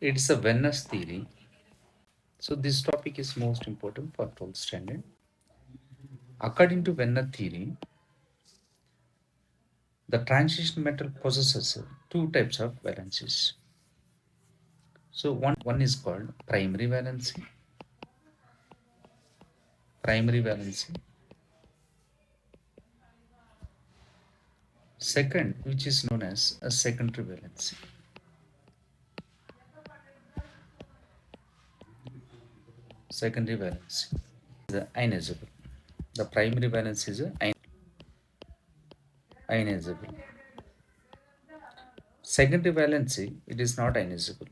It's a Werner's theory. So this topic is most important for 12th standard. According to Werner theory, the transition metal possesses two types of valencies. So one is called primary valency. Second, which is known as a secondary valency. Secondary valency is ionizable. The primary valence is ionizable. Secondary valency, it is not ionizable.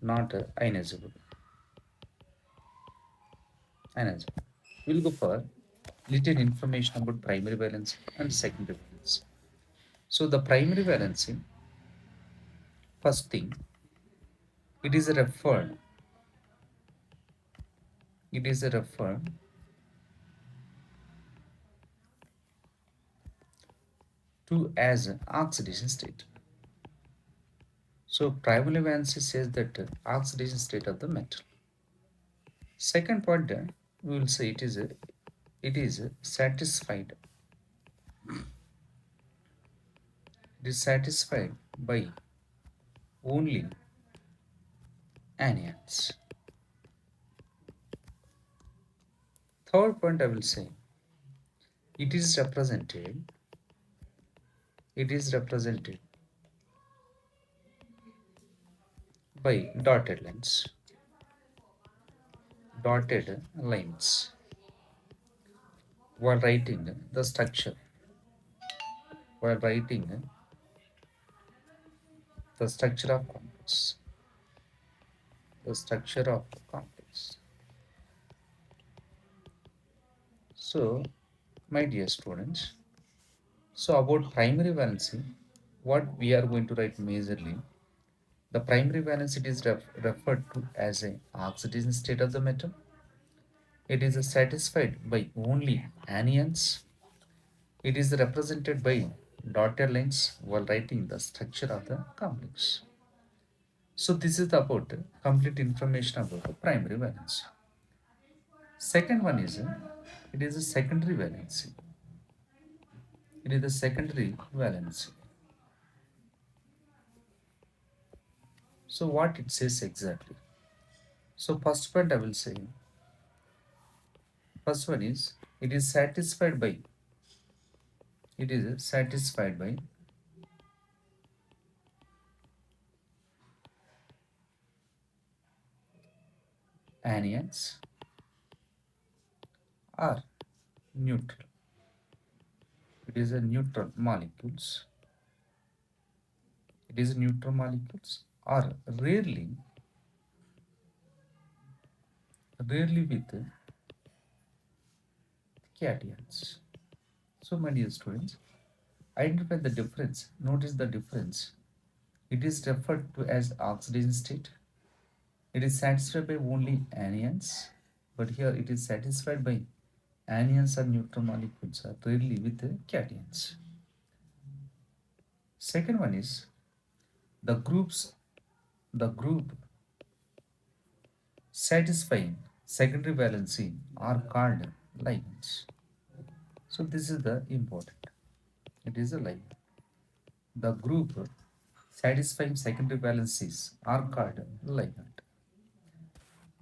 Not ionizable. Ionizable. We'll go for little information about primary valency and secondary valency. So the primary valency, first thing, it is referred. It is referred to as oxidation state. So primary valency says that oxidation state of the metal. Second point, we will say it is satisfied. It is satisfied by only anions. Third point, I will say it is represented. It is represented by dotted lines. Dotted lines while writing the structure. While writing the structure of complex. The structure of complex. So, my dear students, so about primary valency, what we are going to write majorly, the primary valency is referred to as a oxidation state of the metal. It is satisfied by only anions. It is represented by dotted lines while writing the structure of the complex. So this is about complete information about the primary valency. Second one is it is a secondary valency. It is a secondary valency. So what it says exactly? So first point I will say, first one is it is satisfied by anions are neutral. It is a neutral molecules. It is neutral molecules are rarely with cations. So my dear students, identify the difference. Notice the difference. It is referred to as oxidation state. It is satisfied by only anions, but here it is satisfied by anions or neutral molecules are rarely with cations. Second one is the group satisfying secondary valency are called ligands. So this is the important. It is a ligand. The group satisfying secondary valencies are called ligand.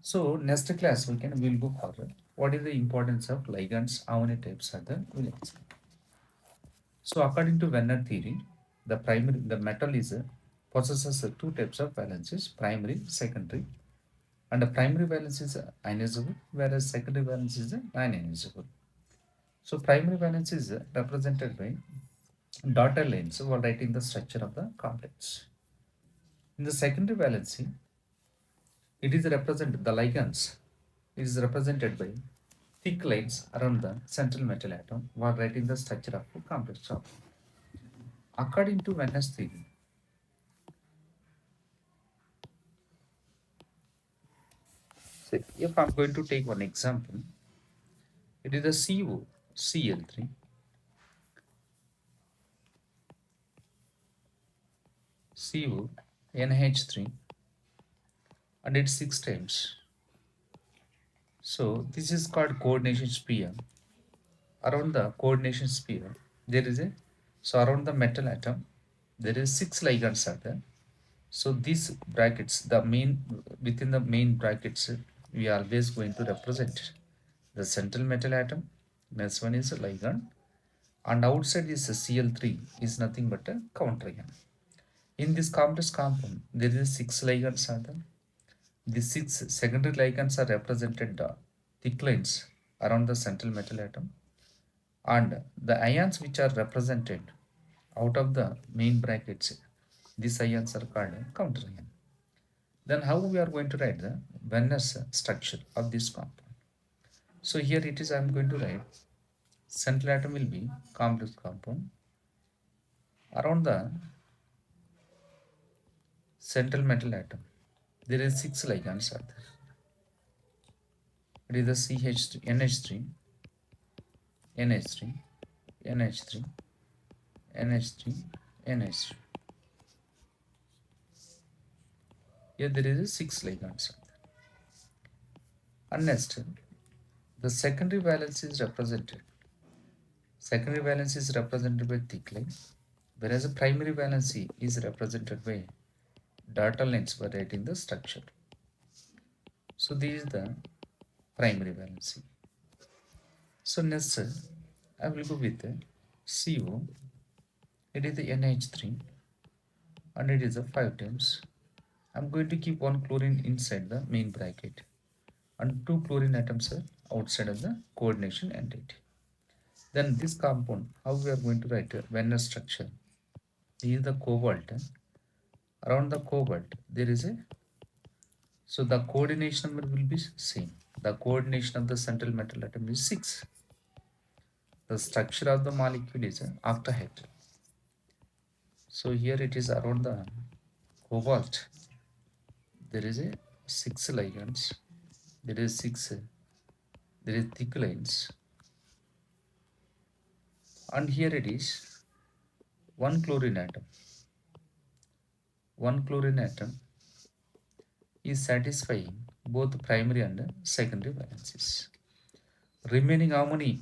So next class we'll go further. What is the importance of ligands? How many types are there? We'll explain. So according to Werner theory, the metal is possesses two types of valencies: primary, secondary. And the primary valence is ionizable, whereas secondary valence is non-ionizable. So primary valence is represented by dotted lines while writing the structure of the complex. In the secondary valency, it is represented the ligands is represented by thick lines around the central metal atom while writing the structure of the complex of. According to Werner's theory, so if I'm going to take one example, it is a COCl3, CO NH3 and it's 6 times. So this is called coordination sphere. Around the coordination sphere, there is a so around the metal atom, there is 6 ligands are there. So these brackets, the main within the main brackets, we are always going to represent the central metal atom. Next one is a ligand, and outside is a Cl3 is nothing but a counter ion. In this complex compound, there is 6 ligands are there. The 6 secondary ligands are represented thick lines around the central metal atom, and the ions which are represented out of the main brackets, these ions are called counter ion. Then how we are going to write the Werner's structure of this compound? So here it is, I am going to write central atom will be complex compound. Around the central metal atom, there is 6 ligands are there. It is the CH3, NH3, NH3, NH3, NH3, NH3. Here there is a 6 ligands are there. And next, the secondary valence is represented. Secondary valence is represented by thick line, whereas the primary valency is represented by dotted lines for writing the structure. So this is the primary valency. So next, I will go with CO. It is the NH3 and it is a 5 times. I'm going to keep one chlorine inside the main bracket and 2 chlorine atoms are outside of the coordination entity. Then this compound, how we are going to write a Werner structure? This is the cobalt. Around the cobalt, there is a so the coordination number will be same. The coordination of the central metal atom is 6. The structure of the molecule is an octahedral. So here it is around the cobalt. There is a 6 ligands. There is 6. There is thick lines. And here it is one chlorine atom. One chlorine atom is satisfying both primary and secondary valencies. Remaining how many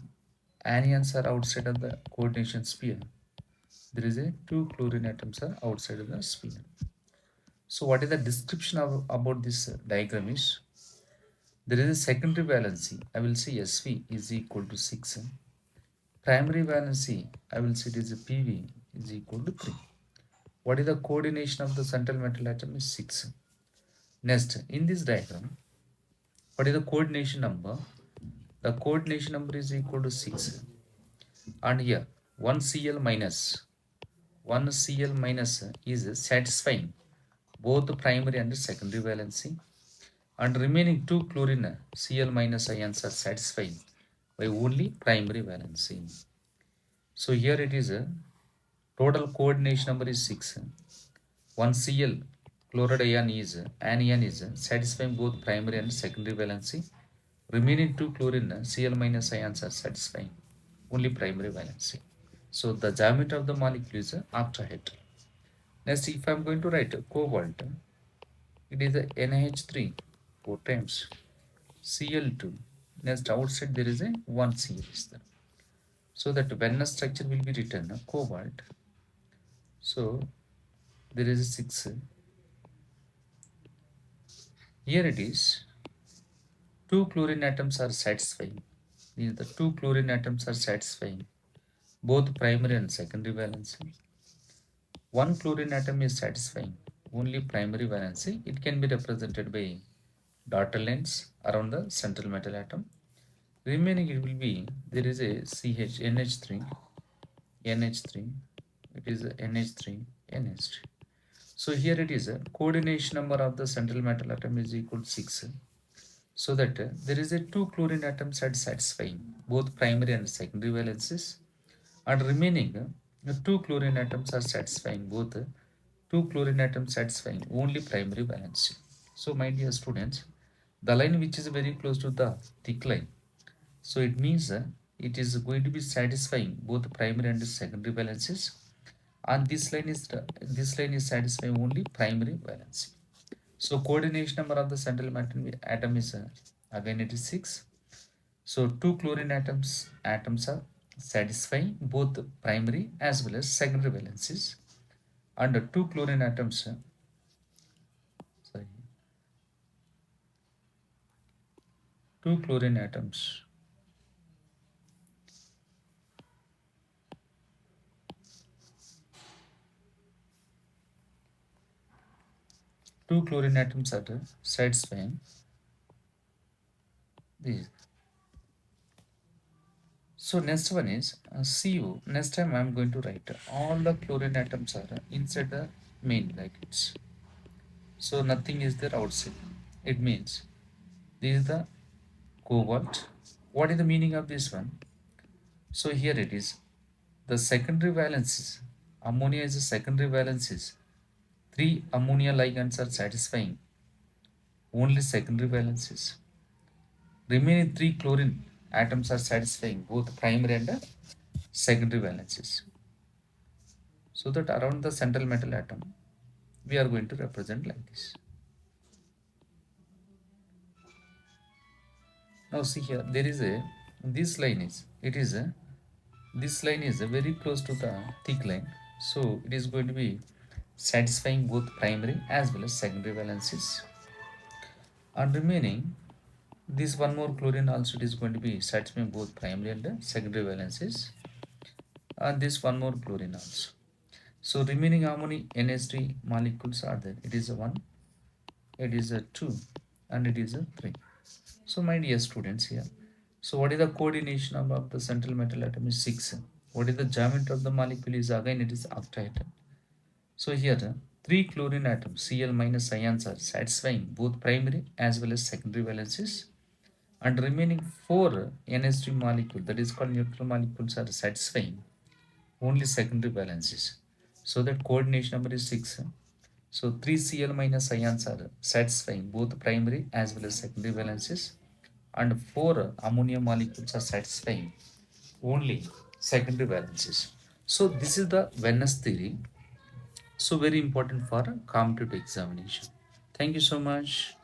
anions are outside of the coordination sphere? There is a 2 chlorine atoms are outside of the sphere. So what is the description of about this diagram is, there is a secondary valency, I will say SV is equal to 6. Primary valency, I will say it is a PV is equal to 3. What is the coordination of the central metal atom is 6. Next, in this diagram, what is the coordination number? The coordination number is equal to 6. And here, 1 Cl minus is satisfying both the primary and secondary valency. And remaining 2 chlorine Cl minus ions are satisfying by only primary valency. So here it is a total coordination number is 6. 1 Cl chloride ion is anion is satisfying both primary and secondary valency. Remaining 2 chlorine Cl minus ions are satisfying only primary valency. So the geometry of the molecule is octahedral. Next, if I am going to write cobalt, it is a NH3 4 times Cl2. Next, outside there is a 1 Cl is there. So that Werner structure will be written cobalt. So there is a 6. Here it is 2 chlorine atoms are satisfying. These the 2 chlorine atoms are satisfying both primary and secondary valency. 1 chlorine atom is satisfying only primary valency. It can be represented by dotted lines around the central metal atom. Remaining it will be, there is a CH, NH3, NH3, it is a NH3, NH3. So here it is a coordination number of the central metal atom is equal to 6. So that there is a 2 chlorine atoms are satisfying both primary and secondary valencies, and remaining 2 chlorine atoms are satisfying both 2 chlorine atoms satisfying only primary valency. So my dear students, the line which is very close to the thick line, so it means it is going to be satisfying both primary and secondary valencies. And this line is satisfying only primary valency. So coordination number of the central atom is again it is 6. So two chlorine atoms are satisfying both the primary as well as secondary valencies, and the two chlorine atoms sorry two chlorine atoms two chlorine atoms are satisfying these. So next one is Cu. Next time I am going to write all the chlorine atoms are inside the main like it's. So nothing is there outside. It means this is the cobalt. What is the meaning of this one? So here it is. The secondary valencies. Ammonia is a secondary valencies. Three ammonia ligands are satisfying only secondary valencies. Remaining three chlorine atoms are satisfying both primary and secondary valencies. So that around the central metal atom, we are going to represent like this. Now see here, there is a this line is it is a this line is very close to the thick line, so it is going to be satisfying both primary as well as secondary valencies. And remaining this one more chlorine also it is going to be satisfying both primary and secondary valencies, and this one more chlorine also. So remaining how many NH3 molecules are there? It is a 1, it is a 2, and it is a 3. So my dear students here, so what is the coordination of the central metal atom is 6. What is the geometry of the molecule is again it is octahedral. So here three chlorine atoms Cl minus ions are satisfying both primary as well as secondary valencies, and remaining four NH3 molecules that is called neutral molecules are satisfying only secondary valencies. So that coordination number is 6. So 3 Cl minus ions are satisfying both primary as well as secondary valencies, and 4 ammonia molecules are satisfying only secondary valencies. So this is the Venus theory. So very important for a competitive examination. Thank you so much.